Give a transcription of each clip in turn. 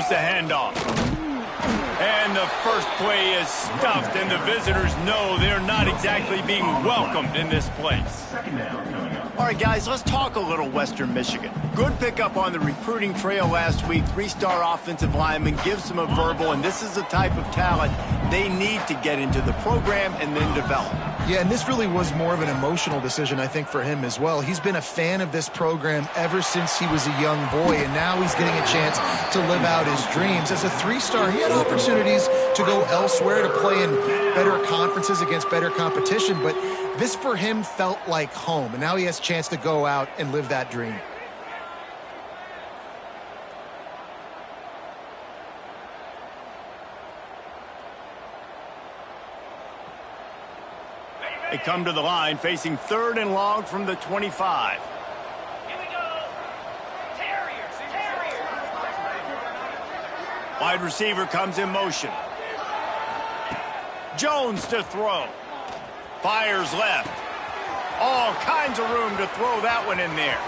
throws the handoff. And the first play is stuffed, and the visitors know they're not exactly being welcomed in this place. All right, guys, let's talk a little Western Michigan. Good pickup on the recruiting trail last week. Three-star offensive lineman gives them a verbal, and this is the type of talent they need to get into the program and then develop. Yeah, and this really was more of an emotional decision, I think, for him as well. He's been a fan of this program ever since he was a young boy, and now he's getting a chance to live out his dreams. As a three-star, he had opportunities to go elsewhere, to play in better conferences against better competition, but this for him felt like home, and now he has a chance to go out and live that dream. They come to the line facing 3rd and long from the 25. Here we go. Terriers. Wide receiver comes in motion. Jones to throw. Fires left. All kinds of room to throw that one in there.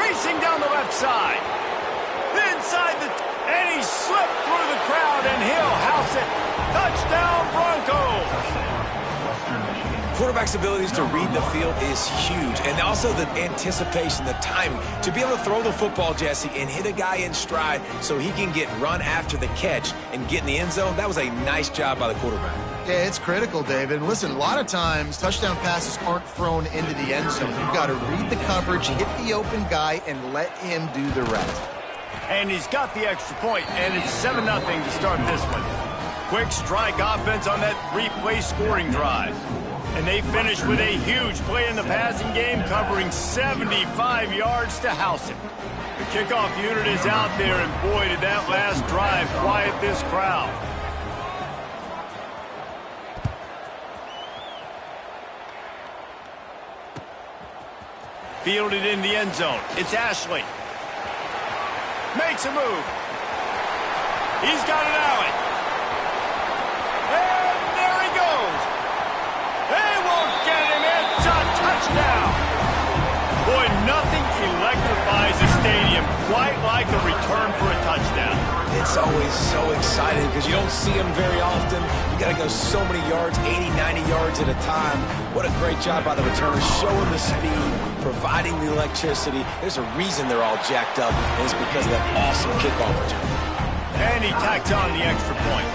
Racing down the left side. Inside and he slipped through the crowd, and he'll house it. Touchdown, Broncos. Quarterback's abilities to read the field is huge, and also the anticipation, the timing. To be able to throw the football, Jesse, and hit a guy in stride so he can get run after the catch and get in the end zone, that was a nice job by the quarterback. Yeah, it's critical, David. Listen, a lot of times touchdown passes aren't thrown into the end zone. You've got to read the coverage, hit the open guy, and let him do the rest. And he's got the extra point, and it's 7-0 to start this one. Quick strike offense on that 3-play scoring drive. And they finish with a huge play in the passing game, covering 75 yards to house it. The kickoff unit is out there, and boy, did that last drive quiet this crowd. Fielded in the end zone. It's Ashley. Makes a move. He's got an alley. And there he goes. They won't get him. It's a touchdown. Boy, nothing electrifies a stadium quite like a return for a touchdown. It's always so exciting because you don't see them very often. You got to go so many yards, 80, 90 yards at a time. What a great job by the returners, showing the speed, providing the electricity. There's a reason they're all jacked up, and it's because of that awesome kickoff return. And he tacks on the extra point.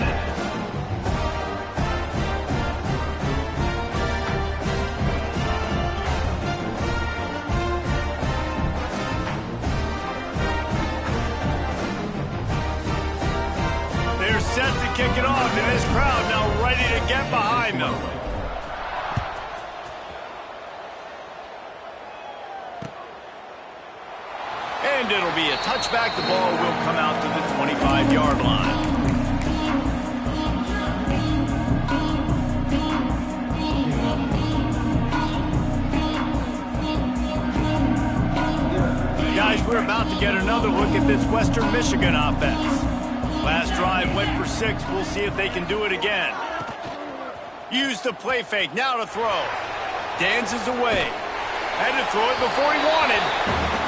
They're set to kick it off, and this crowd now ready to get behind them. And it'll be a touchback. The ball will come out to the 25-yard line. Guys, we're about to get another look at this Western Michigan offense. Last drive went for 6. We'll see if they can do it again. Use the play fake. Now to throw. Dances away. Had to throw it before he wanted.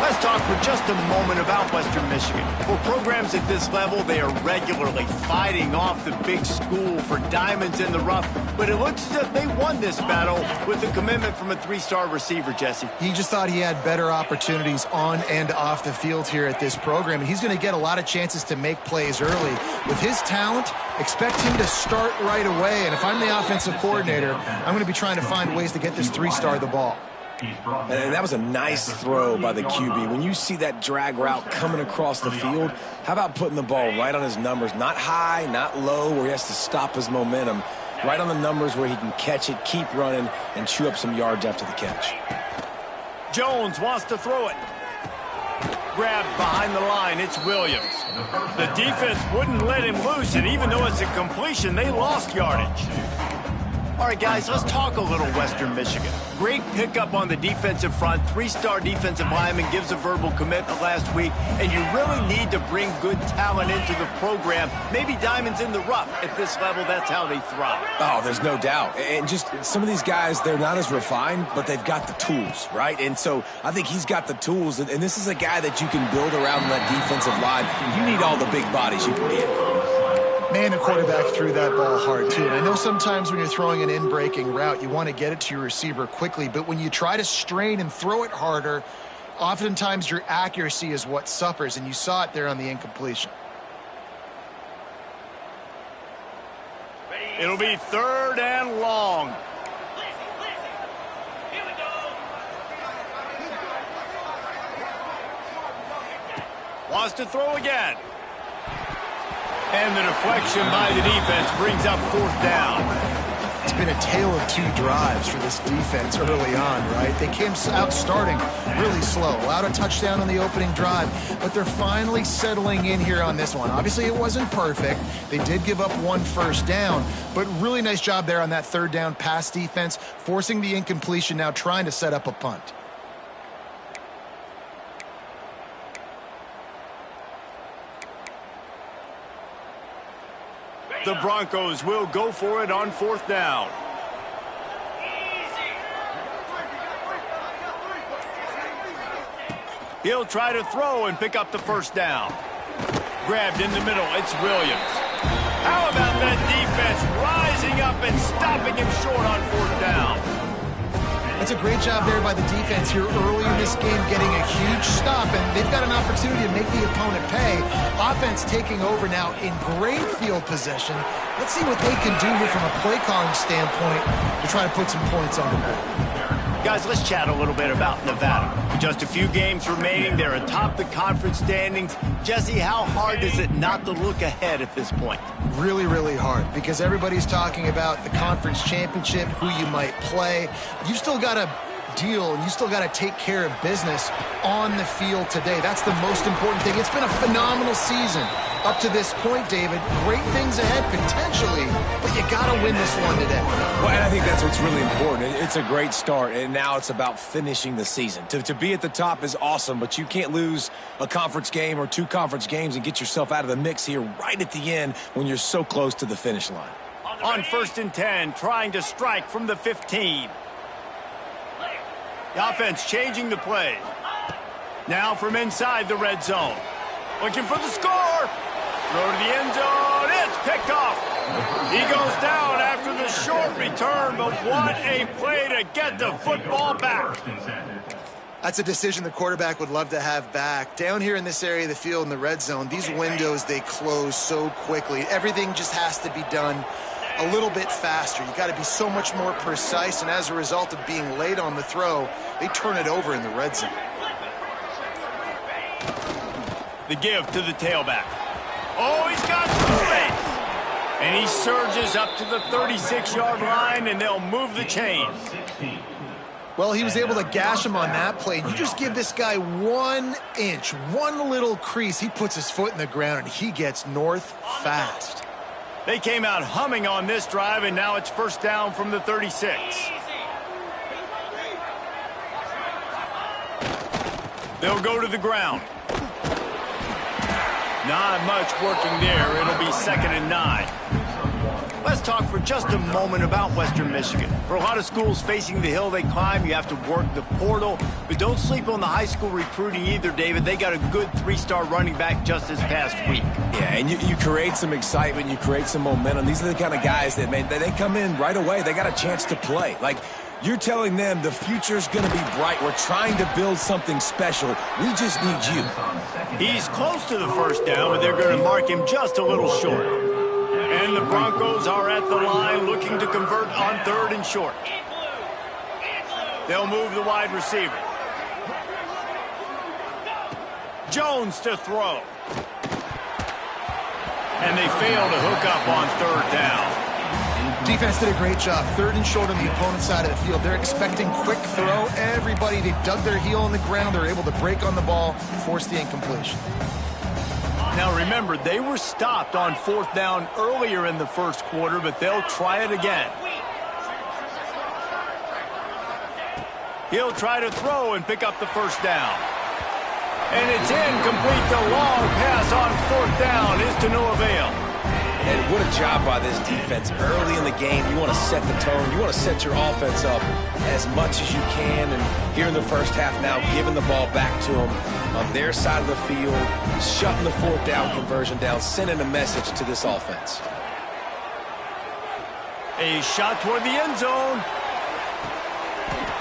Let's talk for just a moment about Western Michigan. For programs at this level, they are regularly fighting off the big school for diamonds in the rough. But it looks as if they won this battle with a commitment from a 3-star receiver, Jesse. He just thought he had better opportunities on and off the field here at this program. And he's going to get a lot of chances to make plays early. With his talent, expect him to start right away. And if I'm the offensive coordinator, I'm going to be trying to find ways to get this 3-star the ball. And that was a nice throw by the QB. When you see that drag route coming across the field, how about putting the ball right on his numbers? Not high, not low, where he has to stop his momentum. Right on the numbers where he can catch it, keep running, and chew up some yards after the catch. Jones wants to throw it. Grabbed behind the line. It's Williams. The defense wouldn't let him loose, and even though it's a completion, they lost yardage. All right, guys, let's talk a little Western Michigan. Great pickup on the defensive front. 3-star defensive lineman gives a verbal commitment last week, and you really need to bring good talent into the program. Maybe diamonds in the rough. At this level, that's how they thrive. Oh, there's no doubt. And just some of these guys, they're not as refined, but they've got the tools, right? And so I think he's got the tools, and this is a guy that you can build around that defensive line. You need all the big bodies you can get. Man, the quarterback threw that ball hard, too. And I know sometimes when you're throwing an in-breaking route, you want to get it to your receiver quickly. But when you try to strain and throw it harder, oftentimes your accuracy is what suffers. And you saw it there on the incompletion. It'll be 3rd and long. Here we go. Wants to throw again. And the deflection by the defense brings up 4th down. It's been a tale of 2 drives for this defense early on, right? They came out starting really slow, allowed a touchdown on the opening drive, but they're finally settling in here on this one. Obviously, it wasn't perfect. They did give up 1 first down, but really nice job there on that 3rd down pass defense, forcing the incompletion, now trying to set up a punt. The Broncos will go for it on 4th down. He'll try to throw and pick up the 1st down. Grabbed in the middle, it's Williams. How about that defense rising up and stopping him short on 4th down? That's a great job there by the defense here early in this game, getting a huge stop, and they've got an opportunity to make the opponent pay. Offense taking over now in great field possession. Let's see what they can do here from a play calling standpoint to try to put some points on the board. Guys, let's chat a little bit about Nevada. With just a few games remaining, they're atop the conference standings. Jesse, how hard is it not to look ahead at this point? Really, really hard, because everybody's talking about the conference championship, who you might play. You've still got to deal, and you still got to take care of business on the field today. That's the most important thing. It's been a phenomenal season up to this point, David. Great things ahead potentially, but you got to win this one today. Well, and I think that's what's really important. It's a great start, and now it's about finishing the season. To be at the top is awesome, but you can't lose a conference game or 2 conference games and get yourself out of the mix here right at the end when you're so close to the finish line. On 1st and 10, trying to strike from the 15. The offense changing the play. Now from inside the red zone. Looking for the score. Throw to the end zone. It's picked off. He goes down after the short return, but what a play to get the football back. That's a decision the quarterback would love to have back. Down here in this area of the field in the red zone, these windows, they close so quickly. Everything just has to be done a little bit faster. You got to be so much more precise, and as a result of being late on the throw, they turn it over in the red zone. The give to the tailback. Oh, he's got some space. And he surges up to the 36-yard line, and they'll move the chains. Well, he was able to gash him on that play. You just give this guy 1 inch, one little crease. He puts his foot in the ground, and he gets north fast. They came out humming on this drive, and now it's 1st down from the 36. They'll go to the ground. Not much working there. It'll be 2nd and 9. Let's talk for just a moment about Western Michigan. For a lot of schools facing the hill they climb, you have to work the portal. But don't sleep on the high school recruiting either, David. They got a good 3-star running back just this past week. Yeah, and you create some excitement, you create some momentum. These are the kind of guys that they come in right away. They got a chance to play. Like, you're telling them the future's going to be bright. We're trying to build something special. We just need you. He's close to the 1st down, but they're going to mark him just a little short. And the Broncos are at the line looking to convert on 3rd and short. They'll move the wide receiver. Jones to throw. And they fail to hook up on 3rd down. Defense did a great job. 3rd and short on the opponent's side of the field. They're expecting quick throw. Everybody, they dug their heel on the ground. They're able to break on the ball, force the incompletion. Now remember, they were stopped on 4th down earlier in the 1st quarter, but they'll try it again. He'll try to throw and pick up the first down. And it's incomplete. The long pass on fourth down is to no avail. And what a job by this defense. Early in the game, you want to set the tone. You want to set your offense up as much as you can. And here in the first half now, giving the ball back to them on their side of the field, shutting the fourth down conversion down, sending a message to this offense. A shot toward the end zone.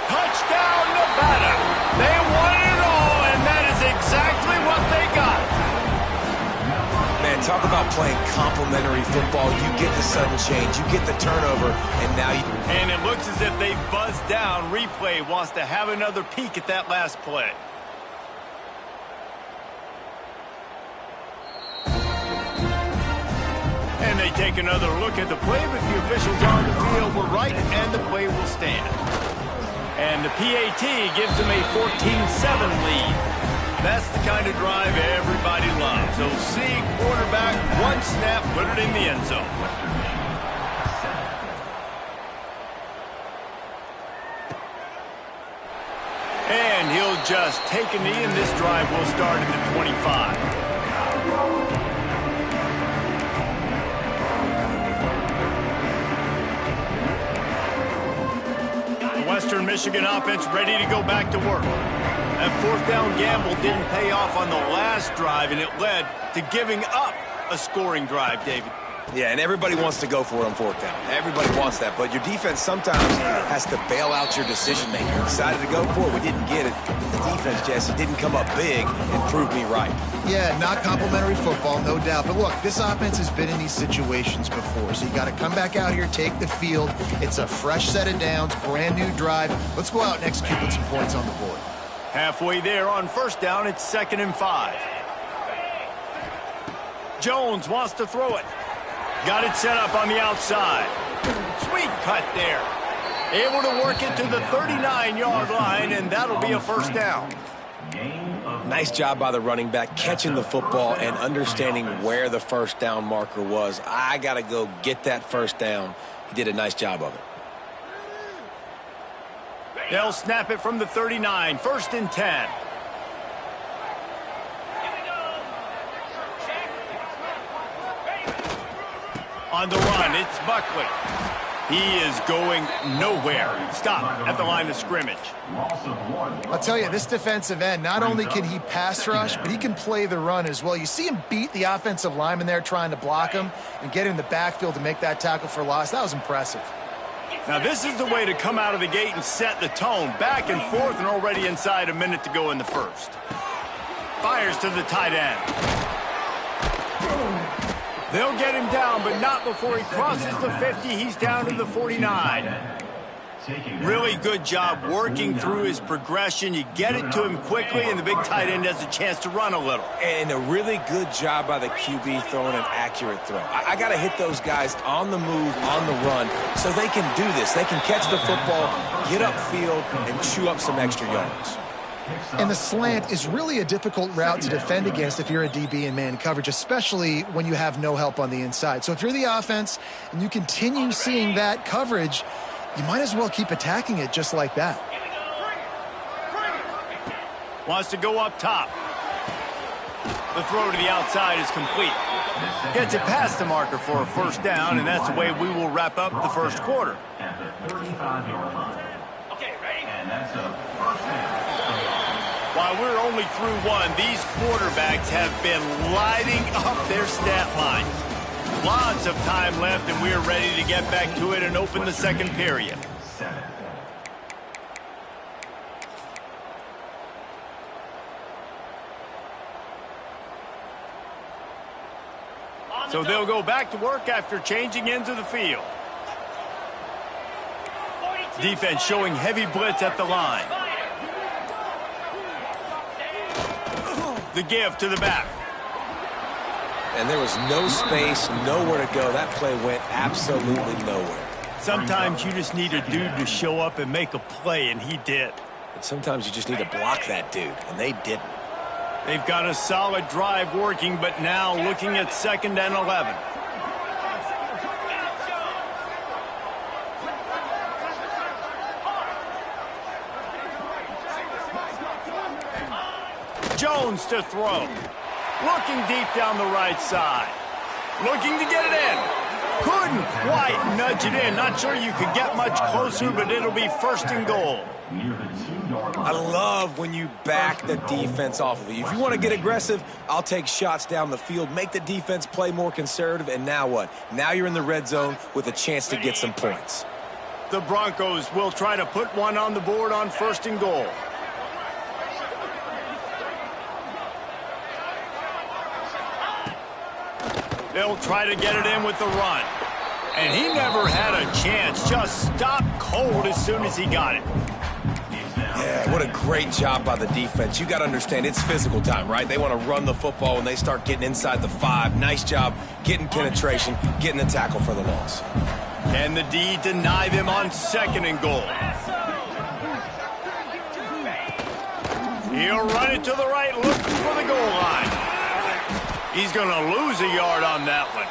Touchdown, Nevada. They won it all, and that is exactly what they got. Man, talk about playing complementary football. You get the sudden change, you get the turnover, and now you... And it looks as if they buzzed down. Replay wants to have another peek at that last play. And they take another look at the play, but the officials on the field were right, and the play will stand. And the PAT gives them a 14-7 lead. That's the kind of drive everybody loves. So see quarterback, one snap, put it in the end zone. And he'll just take a knee, and this drive will start at the 25. Western Michigan offense ready to go back to work. That fourth down gamble didn't pay off on the last drive, and it led to giving up a scoring drive, David. Yeah, and everybody wants to go for it on fourth down. Everybody wants that, but your defense sometimes has to bail out your decision-making. We decided to go for it. We didn't get it. The defense, Jesse, didn't come up big and prove me right. Yeah, not complimentary football, no doubt. But look, this offense has been in these situations before, so you got to come back out here, take the field. It's a fresh set of downs, brand new drive. Let's go out and execute with some points on the board. Halfway there on first down, it's 2nd and 5. Jones wants to throw it. Got it set up on the outside. Sweet cut there. Able to work it to the 39-yard line, and that'll be a first down. Nice job by the running back, catching the football and understanding where the first down marker was. I got to go get that first down. He did a nice job of it. They'll snap it from the 39, 1st and 10. On the run, it's Buckley. He is going nowhere. Stop at the line of scrimmage. I'll tell you, this defensive end, not only can he pass rush, but he can play the run as well. You see him beat the offensive lineman there trying to block him and get in the backfield to make that tackle for loss. That was impressive. Now, this is the way to come out of the gate and set the tone. Back and forth and already inside a minute to go in the first. Fires to the tight end. They'll get him down, but not before he crosses the 50. He's down to the 49. Really good job working through his progression. You get it to him quickly, and the big tight end has a chance to run a little. And a really good job by the QB throwing an accurate throw. I got to hit those guys on the move, on the run, so they can do this. They can catch the football, get upfield, and chew up some extra yards. And the slant is really a difficult route to defend against if you're a DB in man coverage, especially when you have no help on the inside. So if you're the offense and you continue seeing that coverage, you might as well keep attacking it just like that. Wants to go up top. The throw to the outside is complete. Gets it past the marker for a first down, and that's the way we will wrap up the first quarter. Okay, ready? While we're only through one, these quarterbacks have been lighting up their stat line. Lots of time left, and we're ready to get back to it and open the second period. So they'll go back to work after changing into the field. Defense showing heavy blitz at the line. The give to the back. And there was no space, nowhere to go. That play went absolutely nowhere. Sometimes you just need a dude to show up and make a play, and he did. And sometimes you just need to block that dude, and they didn't. They've got a solid drive working, but now looking at 2nd and 11. Jones to throw. Looking deep down the right side. Looking to get it in. Couldn't quite nudge it in. Not sure you could get much closer, but it'll be first and goal. I love when you back the defense off of you. If you want to get aggressive, I'll take shots down the field, make the defense play more conservative, and now what? Now you're in the red zone with a chance to get some points. The Broncos will try to put one on the board on first and goal. They'll try to get it in with the run. And he never had a chance. Just stopped cold as soon as he got it. Yeah, what a great job by the defense. You got to understand, it's physical time, right? They want to run the football when they start getting inside the 5. Nice job getting penetration, getting the tackle for the loss. Can the D deny them on second and goal? He'll run it to the right, looking for the goal line. He's going to lose a yard on that one.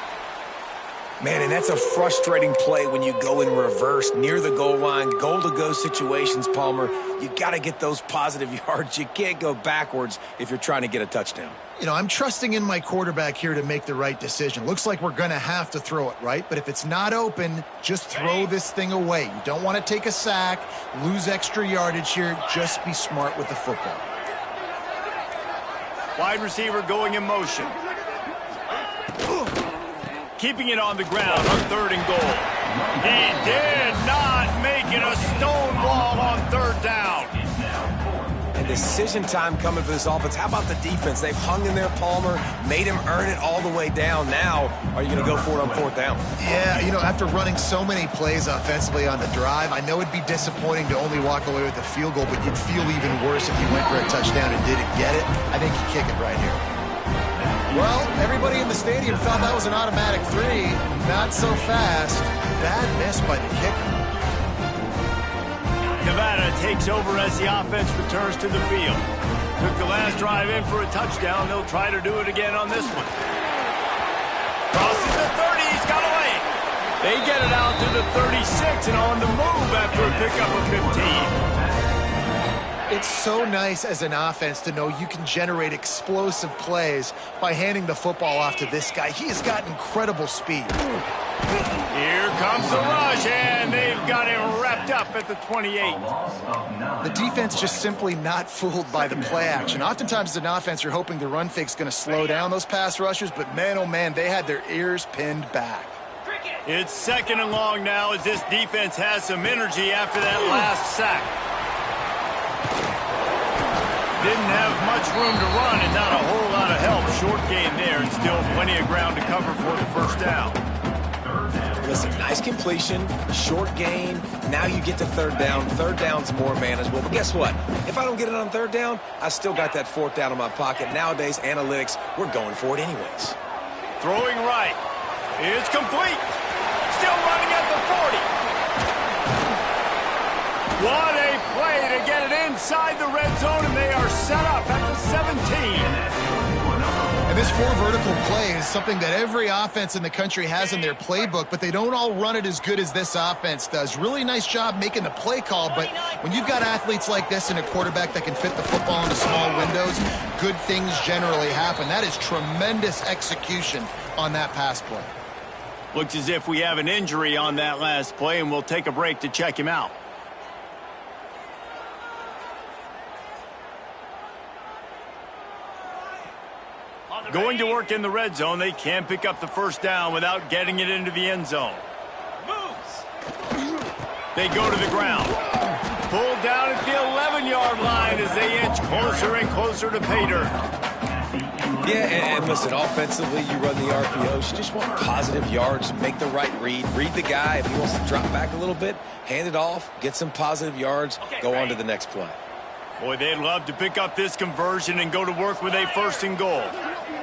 Man, and that's a frustrating play when you go in reverse near the goal line, goal-to-go situations, Palmer. You got to get those positive yards. You can't go backwards if you're trying to get a touchdown. You know, I'm trusting in my quarterback here to make the right decision. Looks like we're going to have to throw it, right? But if it's not open, just throw this thing away. You don't want to take a sack, lose extra yardage here. Just be smart with the football. Wide receiver going in motion. Keeping it on the ground on third and goal. He did not make it a stone wall on third down. And decision time coming for this offense. How about the defense? They've hung in there, Palmer, made him earn it all the way down. Now, are you going to go for it on fourth down? Yeah, you know, after running so many plays offensively on the drive, I know it'd be disappointing to only walk away with a field goal, but you'd feel even worse if you went for a touchdown and didn't get it. I think you kick it right here. Well, everybody in the stadium thought that was an automatic 3. Not so fast. Bad miss by the kicker. Nevada takes over as the offense returns to the field. Took the last drive in for a touchdown. They'll try to do it again on this one. Crosses the 30. He's got away. They get it out to the 36 and on the move after a pickup of 15. It's so nice as an offense to know you can generate explosive plays by handing the football off to this guy. He has got incredible speed. Here comes the rush, and they've got him wrapped up at the 28. The defense just simply not fooled by the play action. Oftentimes as an offense, you're hoping the run fake's going to slow down those pass rushers, but man, oh man, they had their ears pinned back. It's second and long now as this defense has some energy after that last sack. Didn't have much room to run and not a whole lot of help. Short gain there and still plenty of ground to cover for the first down. Listen, nice completion, short gain. Now you get to third down. Third down's more manageable. But guess what? If I don't get it on third down, I still got that fourth down in my pocket. Nowadays, analytics, we're going for it anyways. Throwing right. It's complete. Still running at the 40. What a play to get it inside the red zone, and they are set up at the 17. And this 4 vertical play is something that every offense in the country has in their playbook, but they don't all run it as good as this offense does. Really nice job making the play call, but when you've got athletes like this and a quarterback that can fit the football into small windows, good things generally happen. That is tremendous execution on that pass play. Looks as if we have an injury on that last play, and we'll take a break to check him out. Going to work in the red zone, they can't pick up the first down without getting it into the end zone. They go to the ground. Pulled down at the 11-yard line as they inch closer and closer to pay dirt. Yeah, and listen, offensively, you run the RPOs. You just want positive yards, make the right read. Read the guy. If he wants to drop back a little bit, hand it off, get some positive yards, go on to the next play. Boy, they'd love to pick up this conversion and go to work with a first and goal.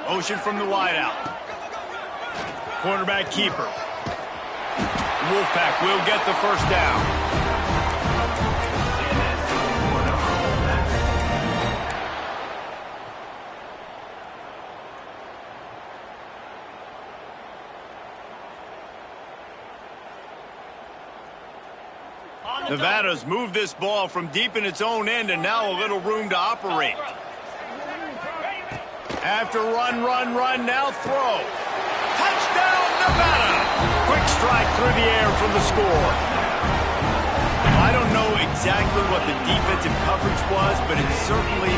Motion from the wideout. Cornerback keeper. Wolfpack will get the first down. Nevada's moved this ball from deep in its own end and now a little room to operate. After run, now throw. Touchdown, Nevada! Quick strike through the air for the score. I don't know exactly what the defensive coverage was, but it certainly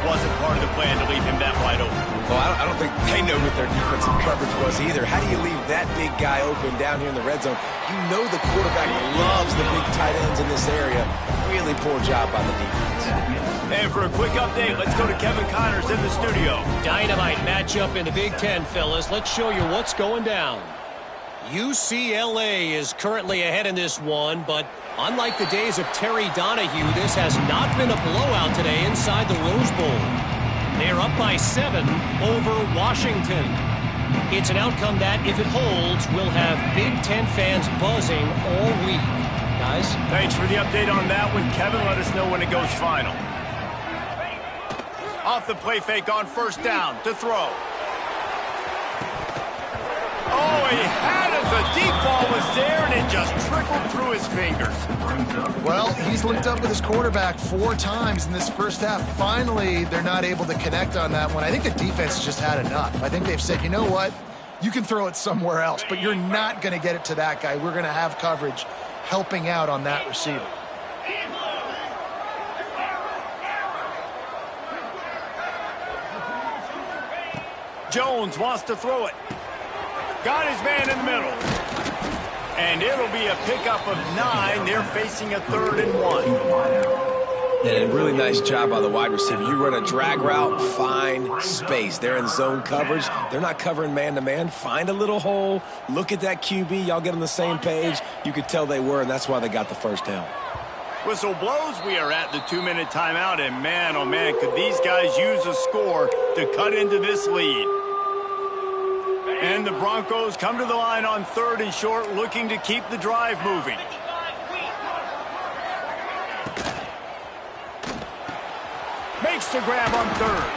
wasn't part of the plan to leave him that wide open. Well, I don't think they know what their defensive coverage was either. How do you leave that big guy open down here in the red zone? You know the quarterback loves the big tight ends in this area. Really poor job by the defense. And for a quick update, let's go to Kevin Connors in the studio. Dynamite matchup in the Big Ten, fellas. Let's show you what's going down. UCLA is currently ahead in this one, but unlike the days of Terry Donahue, this has not been a blowout today inside the Rose Bowl. They're up by 7 over Washington. It's an outcome that, if it holds, will have Big Ten fans buzzing all week. Guys? Thanks for the update on that one, Kevin. Let us know when it goes final. Off the play fake on first down to throw. Oh, he had it. The deep ball was there, and it just trickled through his fingers. Well, he's linked up with his quarterback 4 times in this first half. Finally, they're not able to connect on that one. I think the defense just had enough. I think they've said, you know what? You can throw it somewhere else, but you're not going to get it to that guy. We're going to have coverage helping out on that receiver. Jones wants to throw it. Got his man in the middle. And it'll be a pickup of 9. They're facing a 3rd and 1. And a really nice job by the wide receiver. You run a drag route, find space. They're in zone coverage. They're not covering man-to-man. Find a little hole. Look at that QB. Y'all get on the same page. You could tell they were, and that's why they got the first down. Whistle blows. We are at the 2-minute timeout, and man, oh man, could these guys use a score to cut into this lead. And the Broncos come to the line on 3rd and short, looking to keep the drive moving. Makes the grab on 3rd.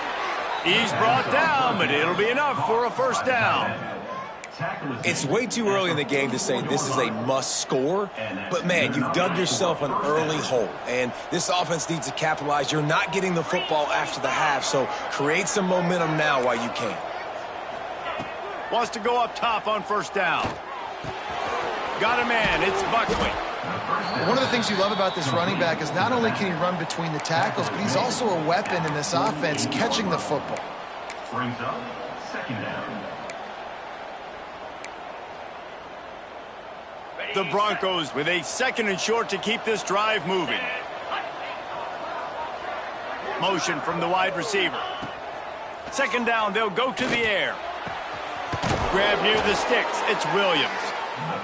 He's brought down, but it'll be enough for a first down. It's way too early in the game to say this is a must score, but man, you've dug yourself an early hole, and this offense needs to capitalize. You're not getting the football after the half, so create some momentum now while you can. Wants to go up top on first down. Got a man. It's Buckley. One of the things you love about this running back is not only can he run between the tackles, but he's also a weapon in this offense catching the football. Brings up 2nd down. The Broncos with a 2nd and short to keep this drive moving. Motion from the wide receiver. 2nd down, they'll go to the air. Grab near the sticks. It's Williams.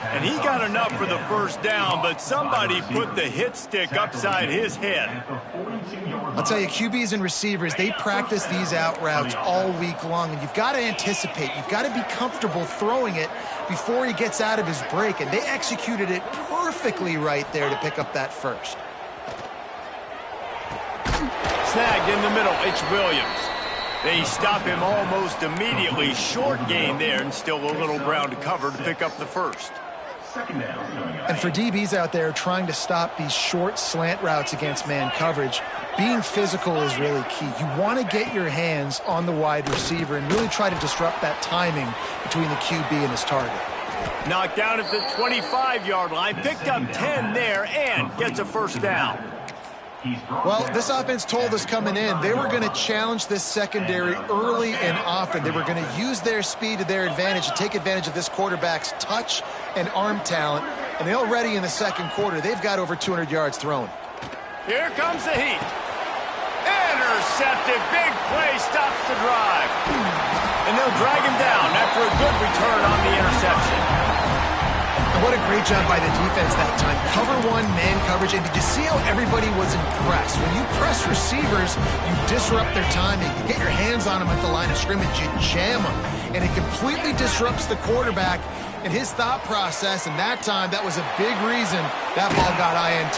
And he got enough for the first down, but somebody put the hit stick upside his head. I'll tell you, QBs and receivers, they practice these out routes all week long, and you've got to anticipate. You've got to be comfortable throwing it before he gets out of his break, and they executed it perfectly right there to pick up that first. Snagged in the middle. It's Williams. They stop him almost immediately. Short gain there, and still a little ground to cover to pick up the first. And for DBs out there trying to stop these short slant routes against man coverage, being physical is really key. You want to get your hands on the wide receiver and really try to disrupt that timing between the QB and his target. Knocked down at the 25-yard line. Picked up 10 there and gets a first down. Well, this offense told us coming in they were going to challenge this secondary early and often. They were going to use their speed to their advantage and take advantage of this quarterback's touch and arm talent. And already in the second quarter, they've got over 200 yards thrown. Here comes the heat. Intercepted. Big play stops the drive. And they'll drag him down after a good return on the interception. And what a great job by the defense that time. Cover 1, man coverage. And did you see how everybody was impressed? When you press receivers, you disrupt their timing. You get your hands on them at the line of scrimmage. You jam them. And it completely disrupts the quarterback and his thought process. And that time, that was a big reason that ball got INT.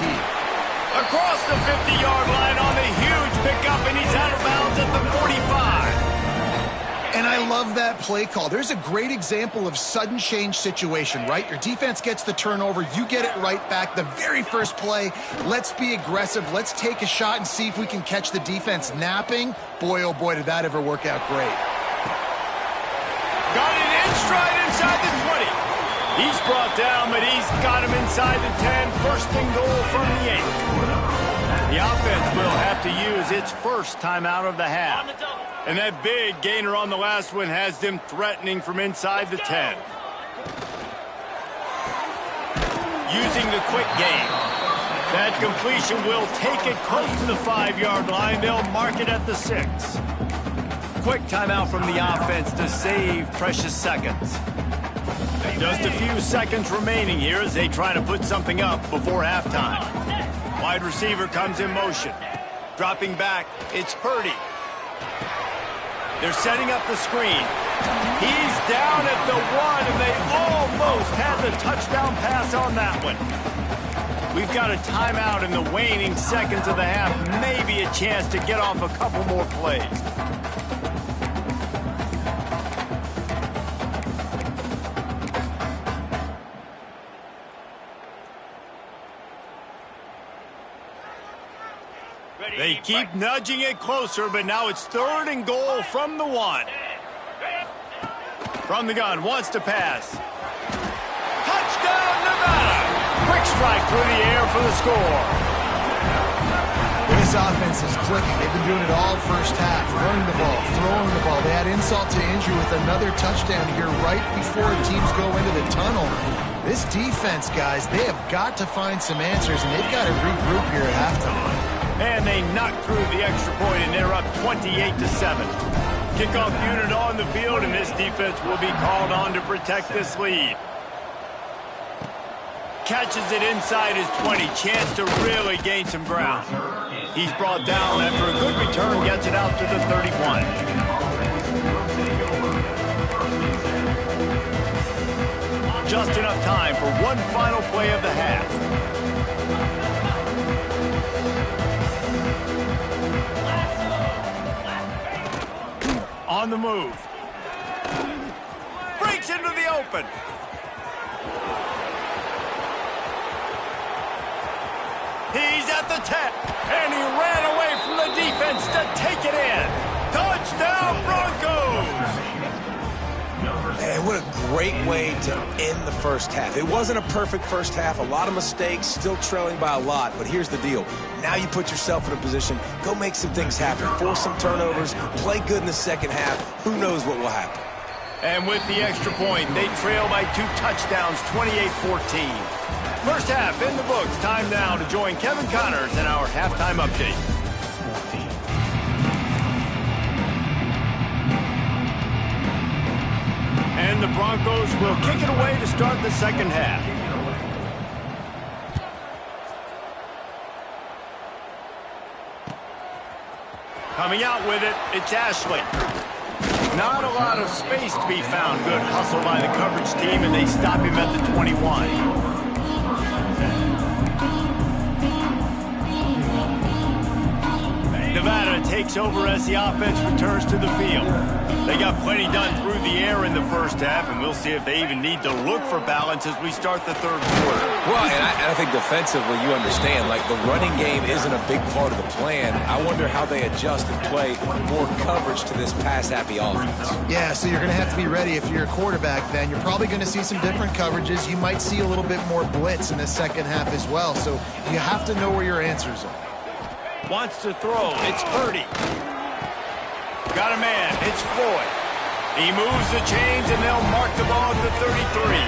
Across the 50-yard line on the huge pickup, and he's out of bounds at the 45. And I love that play call. There's a great example of sudden change situation, right? Your defense gets the turnover. You get it right back. The very first play, let's be aggressive. Let's take a shot and see if we can catch the defense napping. Boy, oh boy, did that ever work out great. inside the 20. He's brought down, but he's got him inside the 10. First and goal from the 8. The offense will have to use its first timeout of the half. And that big gainer on the last one has them threatening from inside the 10. Using the quick game. That completion will take it close to the 5-yard line. They'll mark it at the 6. Quick timeout from the offense to save precious seconds. Just a few seconds remaining here as they try to put something up before halftime. Wide receiver comes in motion. Dropping back, it's Purdy. They're setting up the screen. He's down at the 1, and they almost had the touchdown pass on that one. We've got a timeout in the waning seconds of the half. Maybe a chance to get off a couple more plays. They keep nudging it closer, but now it's 3rd and goal from the 1. From the gun, wants to pass. Touchdown, Nevada! Quick strike through the air for the score. This offense is clicking. They've been doing it all first half. Running the ball, throwing the ball. They had insult to injury with another touchdown here right before teams go into the tunnel. This defense, guys, they have got to find some answers, and they've got to regroup here at halftime. And they knocked through the extra point, and they're up 28-7. Kickoff unit on the field, and this defense will be called on to protect this lead. Catches it inside his 20. Chance to really gain some ground. He's brought down after a good return, gets it out to the 31. Just enough time for one final play of the half. On the move. Breaks into the open. He's at the 10, and he ran away from the defense to take it in. Touchdown, Broncos! Man, what a great way to end the first half. It wasn't a perfect first half, a lot of mistakes, still trailing by a lot, but here's the deal. Now you put yourself in a position, go make some things happen, force some turnovers, play good in the second half. Who knows what will happen? And with the extra point, they trail by 2 touchdowns, 28-14. First half in the books. Time now to join Kevin Connors in our halftime update. And the Broncos will kick it away to start the second half. Coming out with it, it's Ashley. Not a lot of space to be found. Good hustle by the coverage team, and they stop him at the 21. Nevada takes over as the offense returns to the field. They got plenty done through the air in the first half, and we'll see if they even need to look for balance as we start the third quarter. Well, and I think defensively you understand, like the running game isn't a big part of the plan. I wonder how they adjust and play more coverage to this pass-happy offense. Yeah, so you're going to have to be ready if you're a quarterback then. You're probably going to see some different coverages. You might see a little bit more blitz in the second half as well, so you have to know where your answers are. Wants to throw. It's Purdy. Got a man. It's Floyd. He moves the chains, and they'll mark the ball at the 33.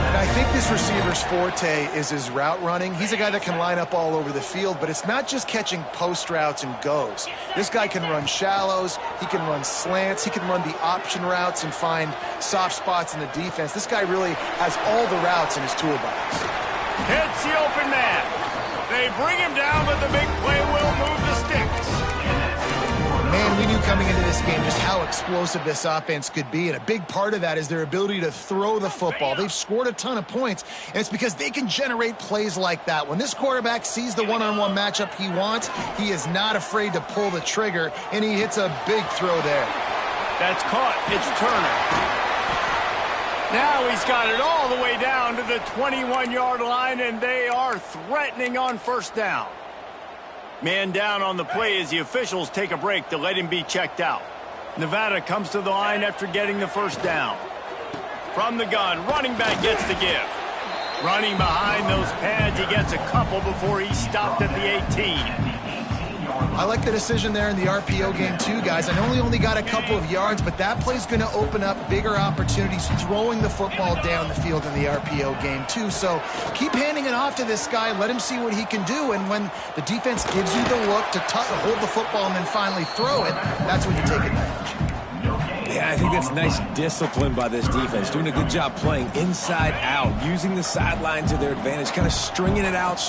And I think this receiver's forte is his route running. He's a guy that can line up all over the field, but it's not just catching post routes and goes. This guy can run shallows. He can run slants. He can run the option routes and find soft spots in the defense. This guy really has all the routes in his toolbox. Hits the open man. They bring him down, but the big play will move the sticks. Man, we knew coming into this game just how explosive this offense could be, and a big part of that is their ability to throw the football. They've scored a ton of points, and it's because they can generate plays like that. When this quarterback sees the one-on-one matchup he wants, he is not afraid to pull the trigger, and he hits a big throw there. That's caught. It's Turner. Now he's got it all the way down to the 21-yard line, and they are threatening on first down. Man down on the play as the officials take a break to let him be checked out. Nevada comes to the line after getting the first down. From the gun, running back gets the give. Running behind those pads, he gets a couple before he stopped at the 18. I like the decision there in the RPO game too, guys. I know he only got a couple of yards, but that play's going to open up bigger opportunities throwing the football down the field in the RPO game too. So keep handing it off to this guy. Let him see what he can do. And when the defense gives you the look to hold the football and then finally throw it, that's when you take advantage. Yeah, I think that's nice discipline by this defense. Doing a good job playing inside out, using the sideline to their advantage, kind of stringing it out,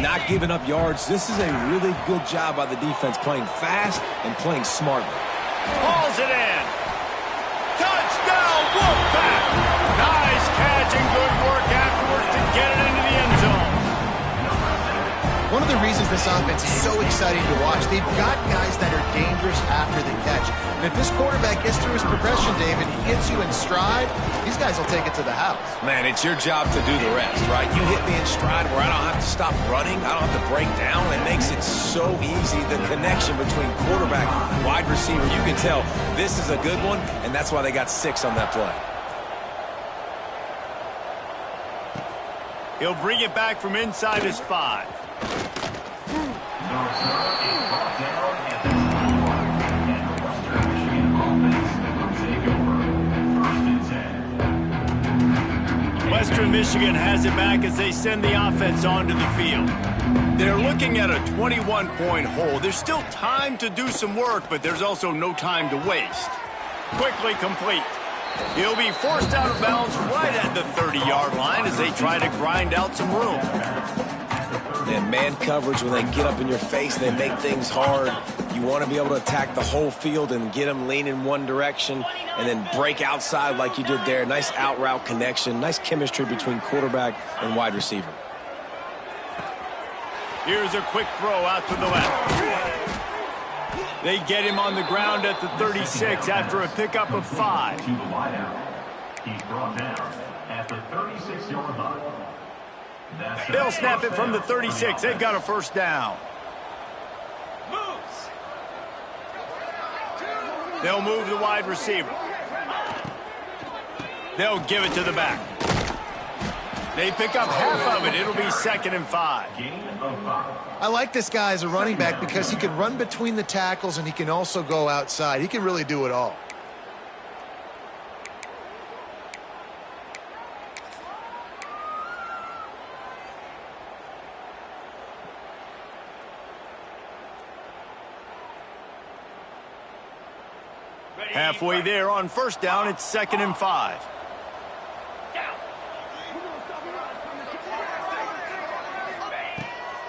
not giving up yards. This is a really good job by the defense, playing fast and playing smartly. Hauls it in. Touchdown, Wolfpack! Nice catch and good work afterwards to get it into the end zone. One of the reasons this offense is so exciting to watch, they've got guys that are dangerous after the catch. And if this quarterback gets through his progression, David, he gets you in stride, these guys will take it to the house. Man, it's your job to do the rest, right? You hit me in stride where I don't have to stop running, I don't have to break down. It makes it so easy, the connection between quarterback and wide receiver. You can tell this is a good one, and that's why they got 6 on that play. He'll bring it back from inside his 5. Western Michigan has it back as they send the offense onto the field. They're looking at a 21-point hole. There's still time to do some work, but there's also no time to waste. Quickly complete. He'll be forced out of bounds right at the 30-yard line as they try to grind out some room. And man coverage, when they get up in your face, they make things hard. You want to be able to attack the whole field and get them lean in one direction and then break outside like you did there. Nice out route connection, nice chemistry between quarterback and wide receiver. Here's a quick throw out to the left. They get him on the ground at the 36 after a pickup of 5. To the wideout. He's brought down at the 36-yard line. They'll snap it from the 36. They've got a first down. They'll move the wide receiver. They'll give it to the back. They pick up half of it. It'll be 2nd and 5. I like this guy as a running back because he can run between the tackles and he can also go outside. He can really do it all. Halfway there on first down, it's 2nd and 5.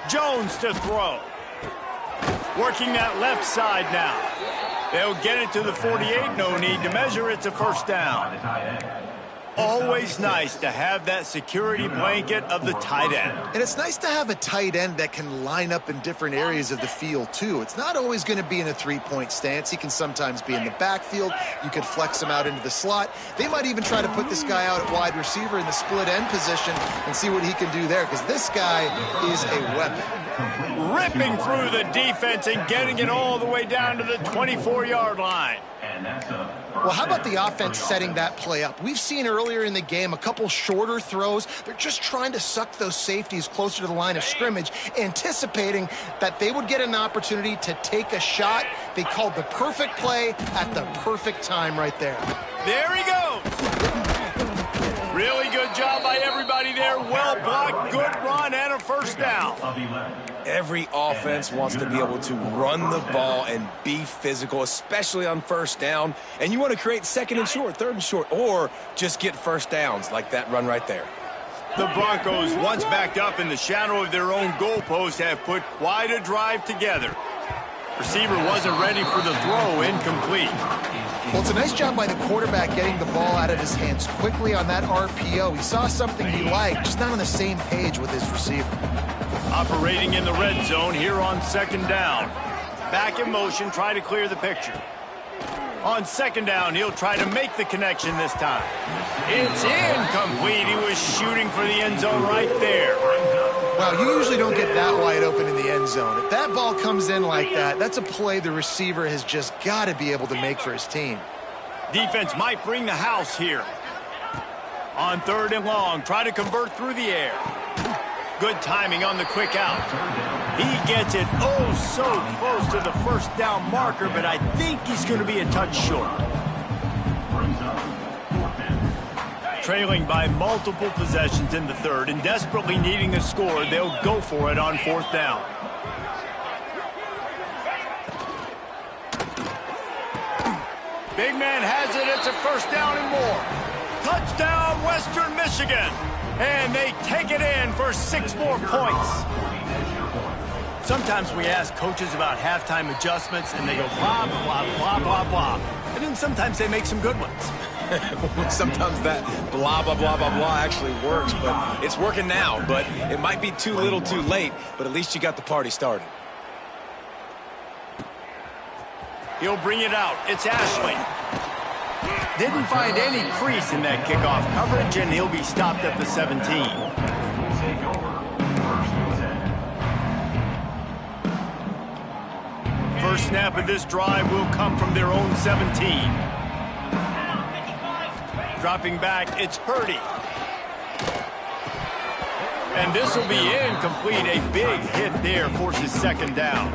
Jones to throw. Working that left side now. They'll get it to the 48. No need to measure. It's a first down. Always nice to have that security blanket of the tight end. And it's nice to have a tight end that can line up in different areas of the field, too. It's not always going to be in a three-point stance. He can sometimes be in the backfield. You could flex him out into the slot. They might even try to put this guy out at wide receiver in the split end position and see what he can do there, because this guy is a weapon. Ripping through the defense and getting it all the way down to the 24-yard line. Well, how about the offense setting that play up? We've seen earlier in the game a couple shorter throws. They're just trying to suck those safeties closer to the line of scrimmage, anticipating that they would get an opportunity to take a shot. They called the perfect play at the perfect time right there. There he goes. Really good job by everybody there. Well blocked, good run, and a first down. Every offense wants to be able to run the ball and be physical, especially on first down. And you want to create 2nd and short, 3rd and short, or just get first downs like that run right there. The Broncos, once backed up in the shadow of their own goalpost, have put quite a drive together. Receiver wasn't ready for the throw, incomplete. Well, it's a nice job by the quarterback getting the ball out of his hands quickly on that RPO. He saw something he liked, just not on the same page with his receiver. Operating in the red zone here on 2nd down. Back in motion, try to clear the picture. On 2nd down, he'll try to make the connection this time. It's incomplete. He was shooting for the end zone right there. Wow, you usually don't get that wide open in the end zone. If that ball comes in like that, that's a play the receiver has just got to be able to make for his team. Defense might bring the house here. On 3rd and long, try to convert through the air. Good timing on the quick out. He gets it oh so close to the first down marker, but I think he's going to be a touch short. Trailing by multiple possessions in the 3rd and desperately needing a score, they'll go for it on 4th down. Big man has it. It's a 1st down and more. Touchdown, Western Michigan. And they take it in for 6 more points. Sometimes we ask coaches about halftime adjustments, and they go blah, blah, blah, blah, blah. And then sometimes they make some good ones. Sometimes that blah, blah, blah, blah, blah actually works, but it's working now. But it might be too little too late, but at least you got the party started. He'll bring it out. It's Ashley. Didn't find any crease in that kickoff coverage, and he'll be stopped at the 17. First snap of this drive will come from their own 17. Dropping back, it's Purdy. And this will be incomplete. A big hit there forces 2nd down.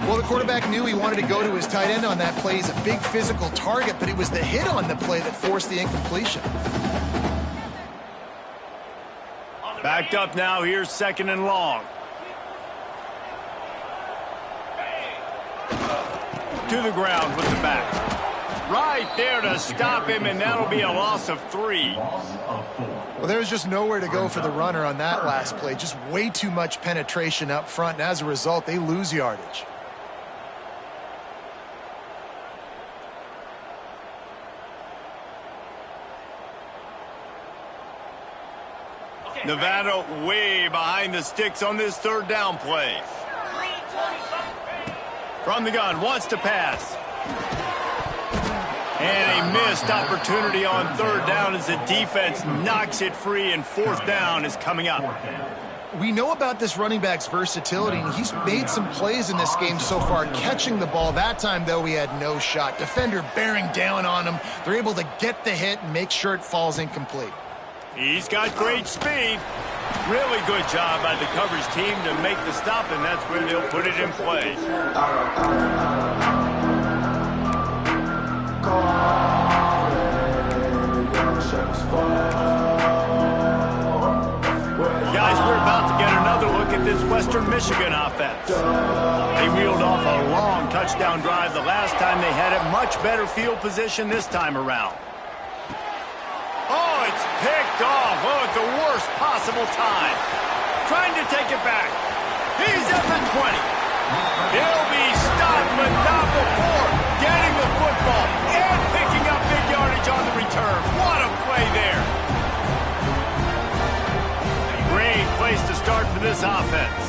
Well, the quarterback knew he wanted to go to his tight end on that play. He's a big physical target, but it was the hit on the play that forced the incompletion. Backed up now. Here's 2nd and long. To the ground with the back. Right there to stop him, and that'll be a loss of 3. Well, there's just nowhere to go for the runner on that last play. Just way too much penetration up front, and as a result, they lose yardage. Nevada way behind the sticks on this 3rd down play. From the gun, wants to pass. And a missed opportunity on 3rd down as the defense knocks it free, and 4th down is coming up. We know about this running back's versatility, and he's made some plays in this game so far, catching the ball. That time, though, he had no shot. Defender bearing down on him. They're able to get the hit and make sure it falls incomplete. He's got great speed. Really good job by the coverage team to make the stop, and that's where they'll put it in play. Guys, we're about to get another look at this Western Michigan offense. They reeled off a long touchdown drive the last time they had it. Much better field position this time around. Oh, it's picked off. Oh, at the worst possible time. Trying to take it back. He's at the 20. He'll be stopped, but not before getting the football and picking up big yardage on the return. What a play there. Great place to start for this offense.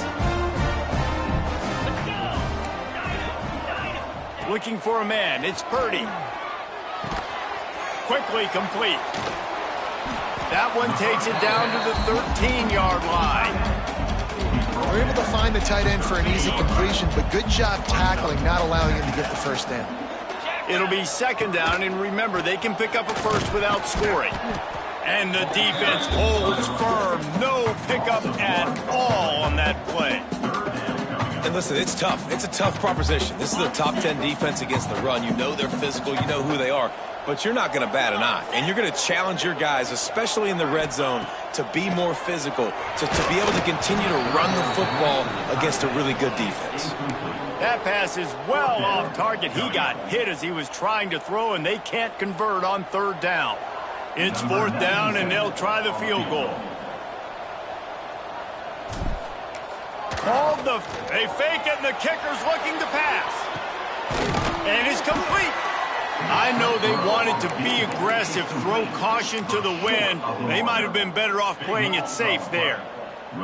Looking for a man. It's Purdy. Quickly complete. That one takes it down to the 13-yard line. They're able to find the tight end for an easy completion, but good job tackling, not allowing him to get the 1st down. It'll be 2nd down, and remember, they can pick up a first without scoring. And the defense holds firm. No pickup at all on that play. And listen, it's tough. It's a tough proposition. This is a top 10 defense against the run. You know they're physical. You know who they are. But you're not going to bat an eye. And you're going to challenge your guys, especially in the red zone, to be more physical, to be able to continue to run the football against a really good defense. That pass is well off target. He got hit as he was trying to throw, and they can't convert on 3rd down. It's 4th down, and they'll try the field goal. They fake it, and the kicker's looking to pass. And it's complete. I know they wanted to be aggressive, throw caution to the wind. They might have been better off playing it safe there.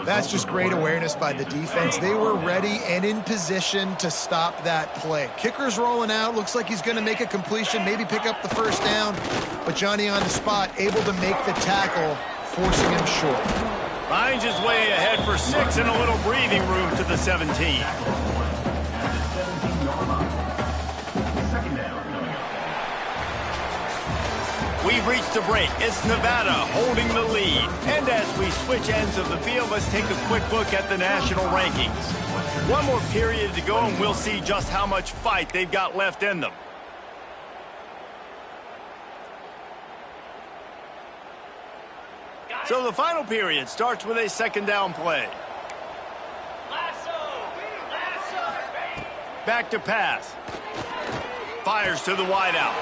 That's just great awareness by the defense. They were ready and in position to stop that play. Kicker's rolling out. Looks like he's going to make a completion, maybe pick up the 1st down. But Johnny on the spot, able to make the tackle, forcing him short. Finds his way ahead for 6 and a little breathing room to the 17. We've reached the break. It's Nevada holding the lead. And as we switch ends of the field, let's take a quick look at the national rankings. One more period to go, and we'll see just how much fight they've got left in them. So the final period starts with a second down play. Back to pass. Fires to the wideout.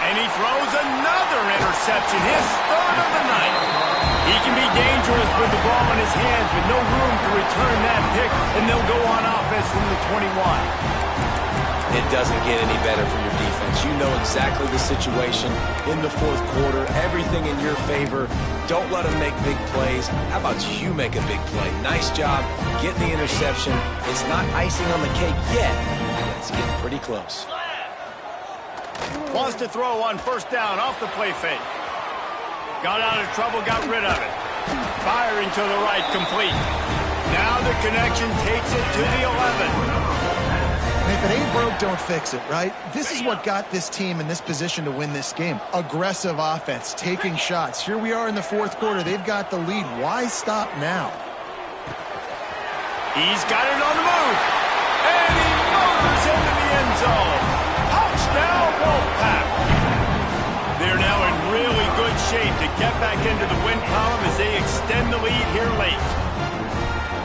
And he throws another interception, his third of the night. He can be dangerous with the ball in his hands, but no room to return that pick, and they'll go on offense from the 21. It doesn't get any better for your defense. You know exactly the situation in the fourth quarter, everything in your favor. Don't let them make big plays. How about you make a big play? Nice job getting the interception. It's not icing on the cake yet, but it's getting pretty close. Wants to throw on first down off the play fake. Got out of trouble, got rid of it. Firing to the right, complete. Now the connection takes it to the 11. And if it ain't broke, don't fix it, right? This is what got this team in this position to win this game. Aggressive offense, taking shots. Here we are in the fourth quarter. They've got the lead. Why stop now? He's got it on the move. And he motors into the end zone. Touchdown, Wolfpack. They're now in really good shape to get back into the win column as they extend the lead here late.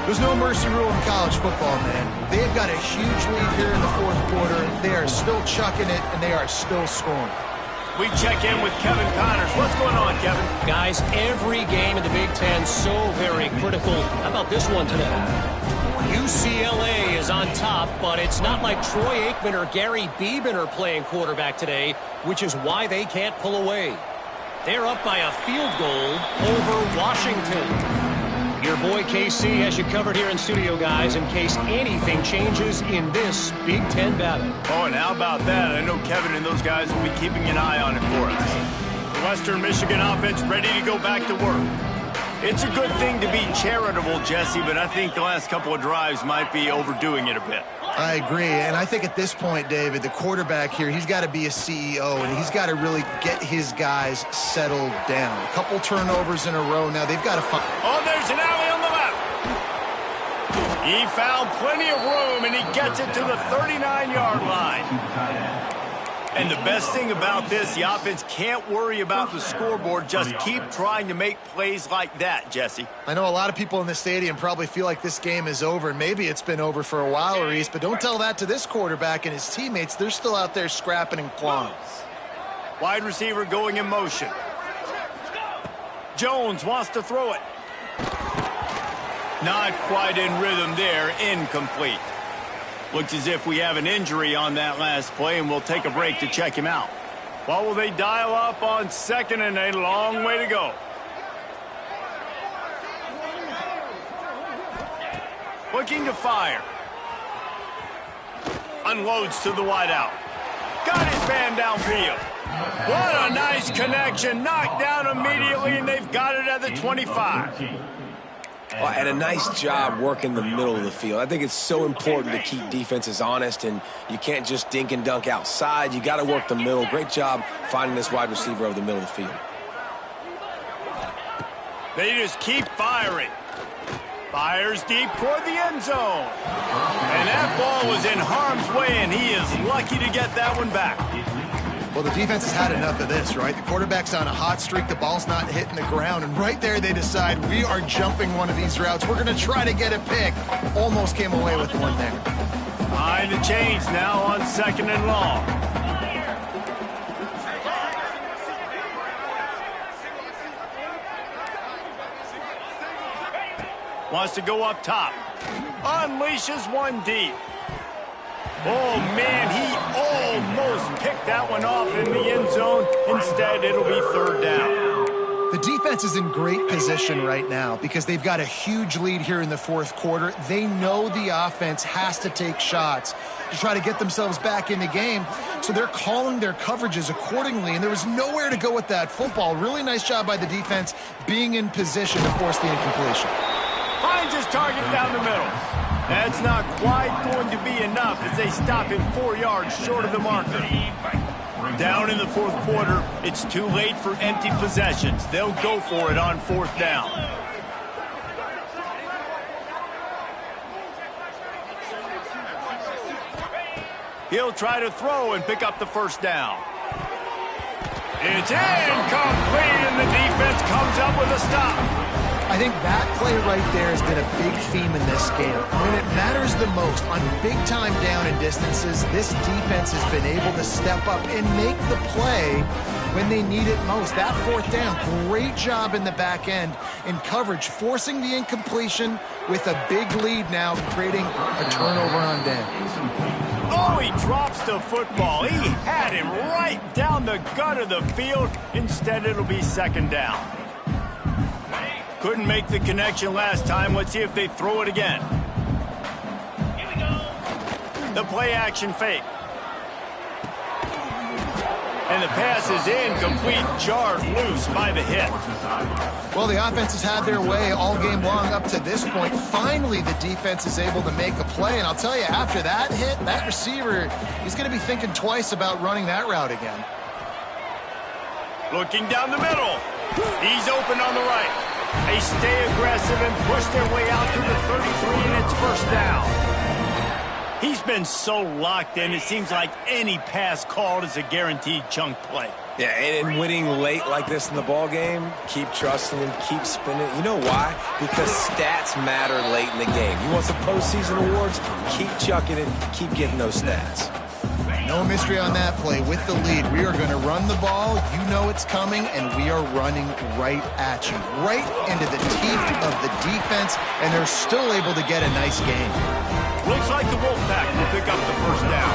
There's no mercy rule in college football, man. They've got a huge lead here in the fourth quarter. They are still chucking it, and they are still scoring. We check in with Kevin Connors. What's going on, Kevin? Guys, every game in the Big Ten so very critical. How about this one today? UCLA is on top, but it's not like Troy Aikman or Gary Beeman are playing quarterback today, which is why they can't pull away. They're up by a field goal over Washington. Your boy KC has you covered here in studio, guys, in case anything changes in this Big Ten battle. Oh, and how about that? I know Kevin and those guys will be keeping an eye on it for us. The Western Michigan offense ready to go back to work. It's a good thing to be charitable, Jesse, but I think the last couple of drives might be overdoing it a bit. I agree, and I think at this point, David, the quarterback here, he's got to be a CEO, and he's got to really get his guys settled down. A couple turnovers in a row now. They've got to find... Oh, there's an alley on the left. He found plenty of room, and he gets it to the 39-yard line. And the best thing about this, the offense can't worry about the scoreboard. Just keep trying to make plays like that, Jesse. I know a lot of people in the stadium probably feel like this game is over, and maybe it's been over for a while, Reese, but don't tell that to this quarterback and his teammates. They're still out there scrapping and clawing. Wide receiver going in motion. Jones wants to throw it. Not quite in rhythm there, incomplete. Looks as if we have an injury on that last play, and we'll take a break to check him out. What will they dial up on second and a long way to go? Looking to fire. Unloads to the wideout. Got his man downfield. What a nice connection. Knocked down immediately, and they've got it at the 25. Oh, and a nice job working the middle of the field. I think it's so important to keep defenses honest, and you can't just dink and dunk outside. You got to work the middle. Great job finding this wide receiver over the middle of the field. They just keep firing. Fires deep toward the end zone. And that ball was in harm's way, and he is lucky to get that one back. Well, the defense has had enough of this, right? The quarterback's on a hot streak. The ball's not hitting the ground. And right there, they decide, we are jumping one of these routes. We're going to try to get a pick. Almost came away with one there. Behind the chains now on second and long. Wants to go up top. Unleashes one deep. Oh, man, he almost picked that one off in the end zone. Instead, it'll be third down. The defense is in great position right now because they've got a huge lead here in the fourth quarter. They know the offense has to take shots to try to get themselves back in the game, so they're calling their coverages accordingly, and there was nowhere to go with that football. Really nice job by the defense being in position to force the incompletion. Finds his target down the middle. That's not quite going to be enough as they stop him 4 yards short of the marker. Down in the fourth quarter, it's too late for empty possessions. They'll go for it on fourth down. He'll try to throw and pick up the first down. It's incomplete, and the defense comes up with a stop. I think that play right there has been a big theme in this game. When it matters the most, on big-time down and distances, this defense has been able to step up and make the play when they need it most. That fourth down, great job in the back end in coverage, forcing the incompletion with a big lead now, creating a turnover on down. Oh, he drops the football. He had him right down the gut of the field. Instead, it'll be second down. Couldn't make the connection last time. Let's see if they throw it again. Here we go. The play action fake. And the pass is incomplete, jarred loose by the hit. Well, the offense has had their way all game long up to this point. Finally, the defense is able to make a play. And I'll tell you, after that hit, that receiver, he's going to be thinking twice about running that route again. Looking down the middle. He's open on the right. They stay aggressive and push their way out to the 33, and it's first down. He's been so locked in, it seems like any pass called is a guaranteed chunk play. Yeah, and winning late like this in the ball game, keep trusting and keep spinning. You know why? Because stats matter late in the game. You want some postseason awards? Keep chucking it, keep getting those stats. No mystery on that play. With the lead, we are going to run the ball. You know it's coming, and we are running right at you, right into the teeth of the defense, and they're still able to get a nice game. Looks like the Wolfpack will pick up the first down.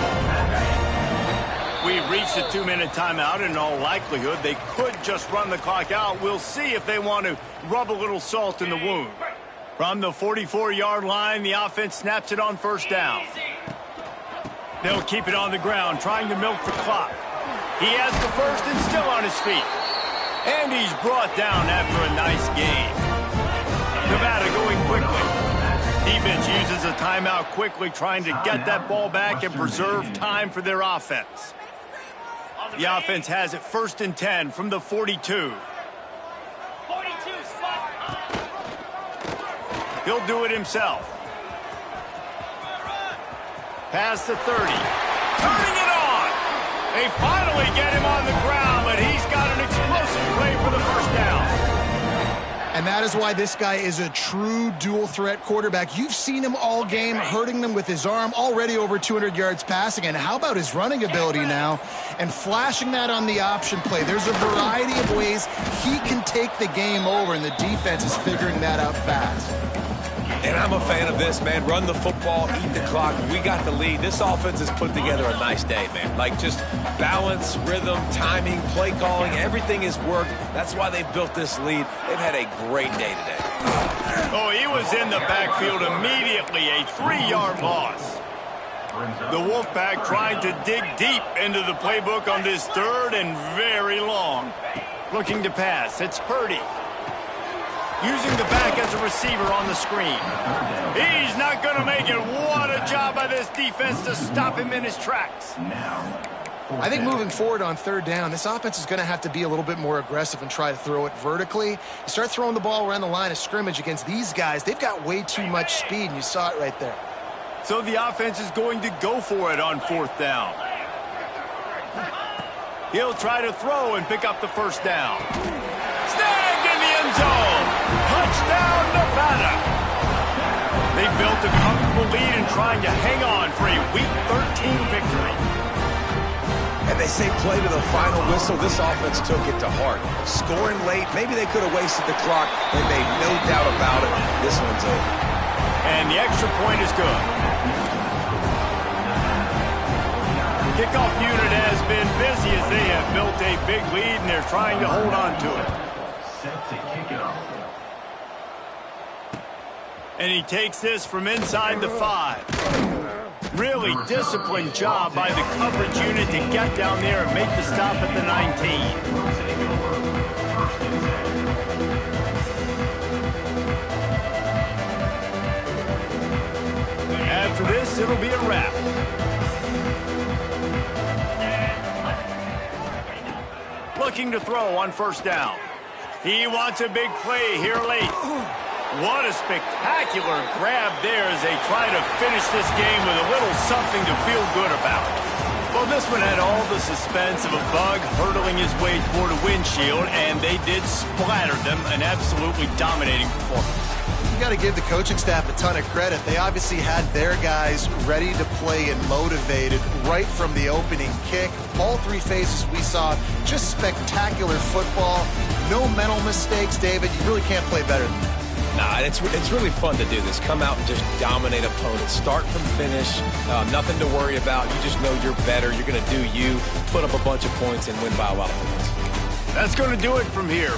We've reached a 2-minute timeout. In all likelihood, they could just run the clock out. We'll see if they want to rub a little salt in the wound. From the 44-yard line, the offense snaps it on first down. They'll keep it on the ground, trying to milk the clock. He has the first and still on his feet. And he's brought down after a nice game. Nevada going quickly. Defense uses a timeout quickly, trying to get that ball back and preserve time for their offense. The offense has it first and 10 from the 42. 42 spot. He'll do it himself. Past the 30. Turning it on. They finally get him on the ground, but he's got an explosive play for the first down. And that is why this guy is a true dual-threat quarterback. You've seen him all game, hurting them with his arm, already over 200 yards passing. And how about his running ability now? And flashing that on the option play. There's a variety of ways he can take the game over, and the defense is figuring that out fast. And I'm a fan of this, man. Run the football, eat the clock. We got the lead. This offense has put together a nice day, man. Like, just balance, rhythm, timing, play calling, everything has worked. That's why they built this lead. They've had a great day today. Oh, he was in the backfield immediately. A 3-yard loss. The Wolfpack trying to dig deep into the playbook on this third and very long. Looking to pass. It's Purdy. Using the back as a receiver on the screen. He's not going to make it. What a job by this defense to stop him in his tracks. I think moving forward on third down, this offense is going to have to be a little bit more aggressive and try to throw it vertically. You start throwing the ball around the line of scrimmage against these guys, they've got way too much speed, and you saw it right there. So the offense is going to go for it on fourth down. He'll try to throw and pick up the first down. Snagged in the end zone. Touchdown, Nevada. They built a comfortable lead and trying to hang on for a Week 13 victory. And they say play to the final whistle. This offense took it to heart. Scoring late, maybe they could have wasted the clock. They made no doubt about it. This one's over. And the extra point is good. Kickoff unit has been busy as they have built a big lead and they're trying to hold on to it. Set to kick it off. And he takes this from inside the 5. Really disciplined job by the coverage unit to get down there and make the stop at the 19. After this, it'll be a wrap. looking to throw on first down. He wants a big play here late. What a spectacular grab there as they try to finish this game with a little something to feel good about. Well, this one had all the suspense of a bug hurtling his way toward a windshield, and they did splatter them, an absolutely dominating performance. You got to give the coaching staff a ton of credit. They obviously had their guys ready to play and motivated right from the opening kick. All three phases we saw, just spectacular football. No mental mistakes, David. You really can't play better than that. Nah, it's really fun to do this. Come out and just dominate opponents. Start from finish. Nothing to worry about. You just know you're better. You're going to do you, put up a bunch of points, and win by a lot of points. That's going to do it from here.